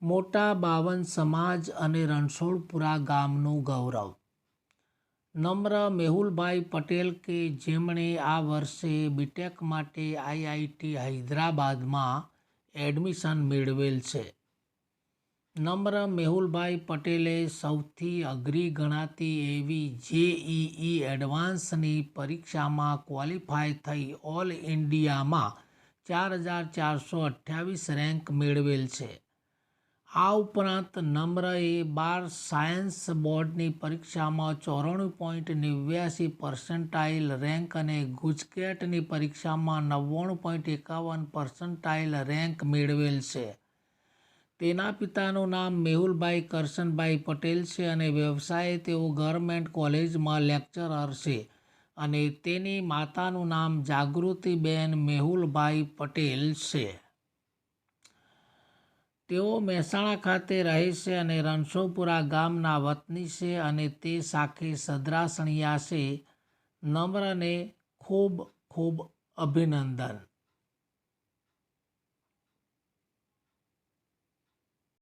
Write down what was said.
મોટા બાવન સમાજ અને રણછોડપુરા ગામનું ગૌરવ. નમ્ર મેહુલભાઈ પટેલ કે જેમણે આ વર્ષે બીટેક માટે આઈઆઈટી હૈદરાબાદમાં એડમિશન મેળવેલ છે. નમ્ર મેહુલભાઈ પટેલે સૌથી અઘરી ગણાતી એવી જેઈઈ એડવાન્સની પરીક્ષામાં ક્વોલિફાય થઈ ઓલ ઇન્ડિયામાં 4428 રેન્ક મેળવેલ છે. આ ઉપરાંત નમ્રએ બાર સાયન્સ બોર્ડની પરીક્ષામાં 94.89% રેન્ક અને ગુજકેટની પરીક્ષામાં 99.51% રેન્ક મેળવેલ છે. તેના પિતાનું નામ મેહુલભાઈ કરશનભાઈ પટેલ છે અને વ્યવસાયે તેઓ ગવર્મેન્ટ કોલેજમાં લેક્ચરર છે અને તેની માતાનું નામ જાગૃતિબેન મેહુલભાઈ પટેલ છે. તેઓ મહેસાણા ખાતે રહે છે અને રણછોડપુરા ગામના વતની છે અને તે શાખે સદ્રાસણિયા છે. નમ્રને ખૂબ ખૂબ અભિનંદન.